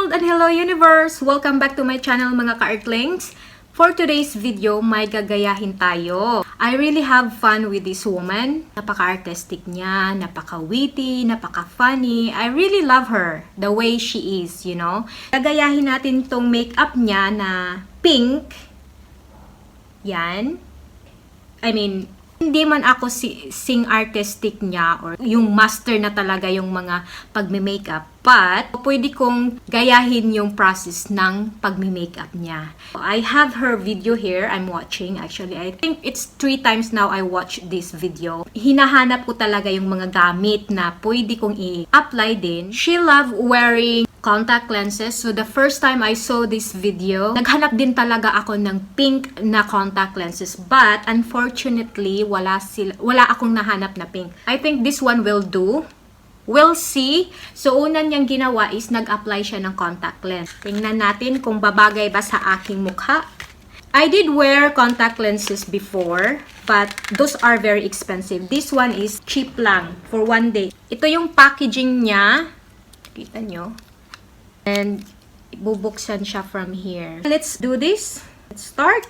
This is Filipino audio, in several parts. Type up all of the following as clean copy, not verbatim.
world and hello universe! Welcome back to my channel mga ka-Earthlings. For today's video, may gagayahin tayo. I really have fun with this woman. Napaka-artistic niya, napaka-witty, napaka-funny. I really love her, the way she is, you know. Gagayahin natin tong makeup niya na pink. Yan. I mean, hindi man ako sing artistic niya or yung master na talaga yung mga pagme-makeup. But, pwede kong gayahin yung process ng pagme-makeup niya. I have her video here. I'm watching actually. I think it's 3 times now I watched this video. Hinahanap ko talaga yung mga gamit na pwede kong i-apply din. She love wearing contact lenses. So, the first time I saw this video, naghanap din talaga ako ng pink na contact lenses. But, unfortunately, wala akong nahanap na pink. I think this one will do. We'll see. So, una niyang ginawa is nag-apply siya ng contact lens. Tingnan natin kung babagay ba sa aking mukha. I did wear contact lenses before, but those are very expensive. This one is cheap lang for 1 day. Ito yung packaging niya. Kita nyo. And bubuksan siya from here. Let's do this. Let's start.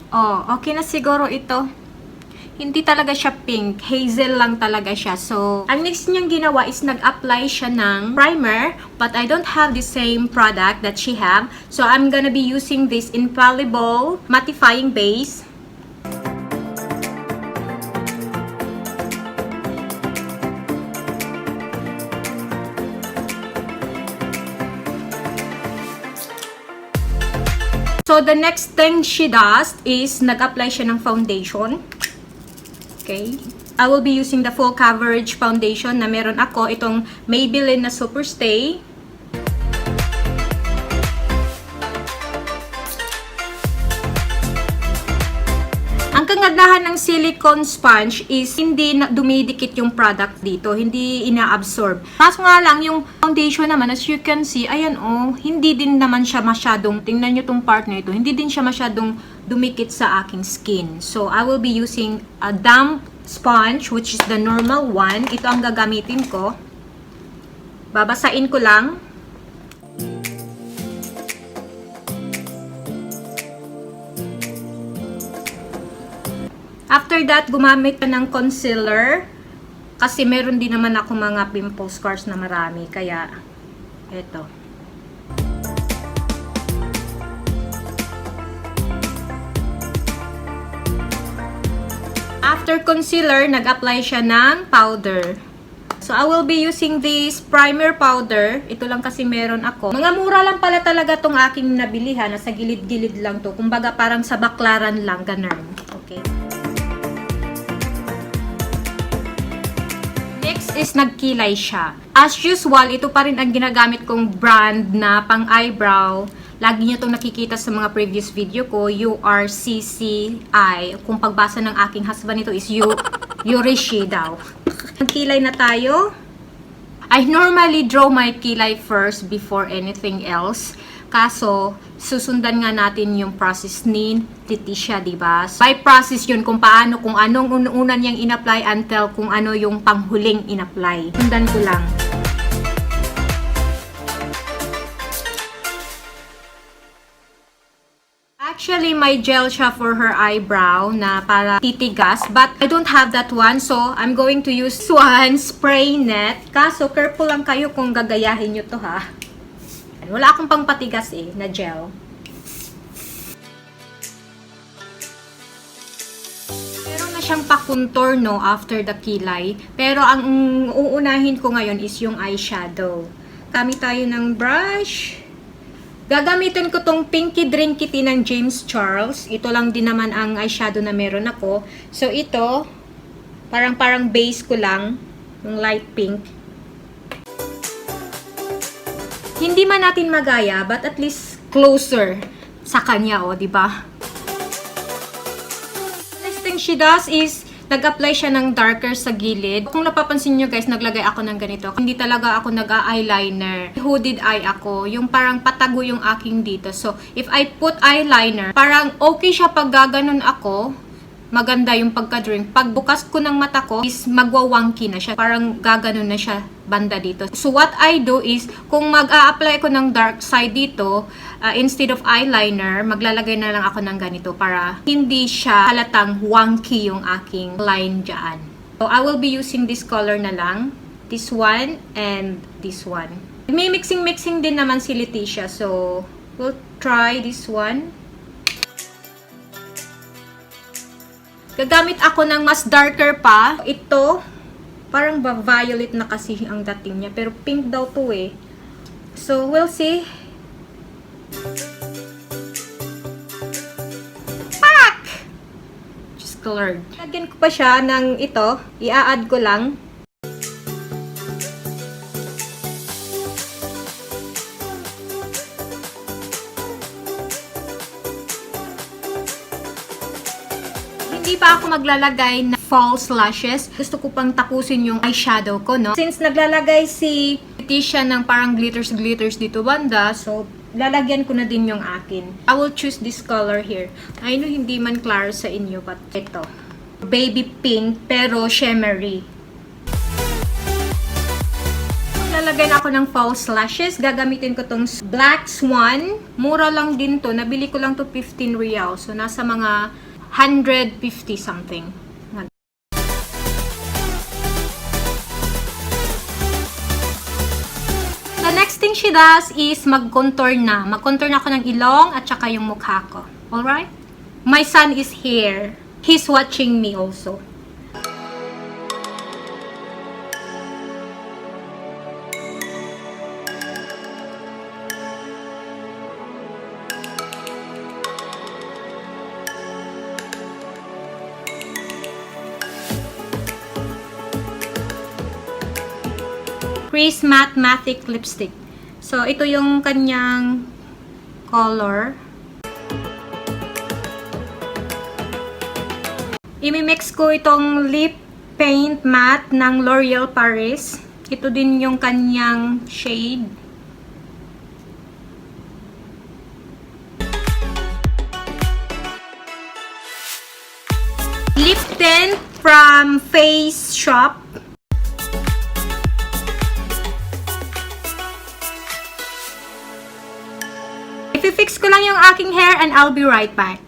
Oh, okay na siguro ito. Hindi talaga siya pink. Hazel lang talaga siya. So, ang next niyang ginawa is nag-apply siya ng primer. But I don't have the same product that she have. So, I'm gonna be using this infallible mattifying base. So, the next thing she does is nag-apply siya ng foundation. Okay. I will be using the full coverage foundation na meron ako. Itong Maybelline na Super Stay. Ang kagandahan ng silicone sponge is hindi dumidikit yung product dito. Hindi ina-absorb. Kaso nga lang, yung foundation naman, as you can see, ayan oh, hindi din naman siya masyadong, tingnan nyo tong part na ito, hindi din siya masyadong dumikit sa aking skin. So, I will be using a damp sponge, which is the normal one. Ito ang gagamitin ko. Babasain ko lang. After that, gumamit ka ng concealer. Kasi meron din naman ako mga pimple scars na marami. Kaya, eto. After concealer, nag-apply siya ng powder. So, I will be using this primer powder. Ito lang kasi meron ako. Mga mura lang pala talaga tong aking nabilihan. Nasa gilid-gilid lang to. Kumbaga parang sa baklaran lang, ganun. Okay. Next is nagkilay siya. As usual, ito pa rin ang ginagamit kong brand na pang eyebrow. Lagi niyo itong nakikita sa mga previous video ko, URCCI. Kung pagbasa ng aking husband ito is Yurishi daw. Kilay na tayo. I normally draw my kilay first before anything else. Kaso, susundan nga natin yung process ni Letitia, diba? By process yun kung paano, kung anong una niyang in-apply until kung ano yung panghuling in-apply. Sundan ko lang. Actually, may gel siya for her eyebrow na para titigas. But I don't have that one. So, I'm going to use one spray net. Kaso, careful lang kayo kung gagayahin nyo to ha. Wala akong pang patigas na gel. Meron na siyang pa-contour no, after the kilay. Pero ang uunahin ko ngayon is yung eyeshadow. Gamit tayo ng brush. Gagamitin ko tong Pinky Drinkity ng James Charles. Ito lang din naman ang eyeshadow na meron ako. So, ito, parang base ko lang, yung light pink. Hindi man natin magaya, but at least closer sa kanya, oh, di ba? Next thing she does is nag-apply siya ng darker sa gilid. Kung napapansin nyo guys, naglagay ako ng ganito. Hindi talaga ako nag-eyeliner. Hooded eye ako. Yung parang patago yung aking dito. So, if I put eyeliner, parang okay siya pag gaganon ako. Maganda yung pagka-drink. Pag bukas ko ng mata ko, is magwawangky na siya. Parang gaganon na siya banda dito. So, what I do is, kung mag-a-apply ko ng dark side dito, instead of eyeliner, maglalagay na lang ako ng ganito para hindi siya halatang wonky yung aking line dyan. So, I will be using this color na lang. This one and this one. May mixing din naman si Letitia. So, we'll try this one. Gagamit ako ng mas darker pa. Ito, parang violet na kasi ang dating niya. Pero pink daw to eh. So, we'll see. Pak! Just colored. Lagyan ko pa siya ng ito. I-add ko lang. Hindi pa ako maglalagay na false lashes. Gusto ko pang tapusin yung eyeshadow ko, no? Since naglalagay si Letitia ng parang glitters dito banda, so lalagyan ko na din yung akin. I will choose this color here. I know hindi man klaro sa inyo, but ito. Baby pink, pero shimmery. Lalagay na ako ng false lashes. Gagamitin ko tong Black Swan. Mura lang din to. Nabili ko lang to 15 real. So, nasa mga 150 something. The next thing she does is mag-contour na. Mag-contour na ako ng ilong at saka yung mukha ko. Alright? My son is here. He's watching me also. Crease Matte Lipstick. So, ito yung kanyang color. Imimix ko itong lip paint matte ng L'Oreal Paris. Ito din yung kanyang shade. Lip tint from Face Shop. I-fix ko lang yung aking hair and I'll be right back.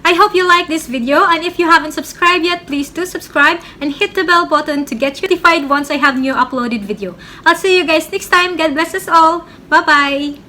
I hope you like this video, and if you haven't subscribed yet, please do subscribe and hit the bell button to get notified once I have new uploaded video. I'll see you guys next time. God bless us all. Bye-bye!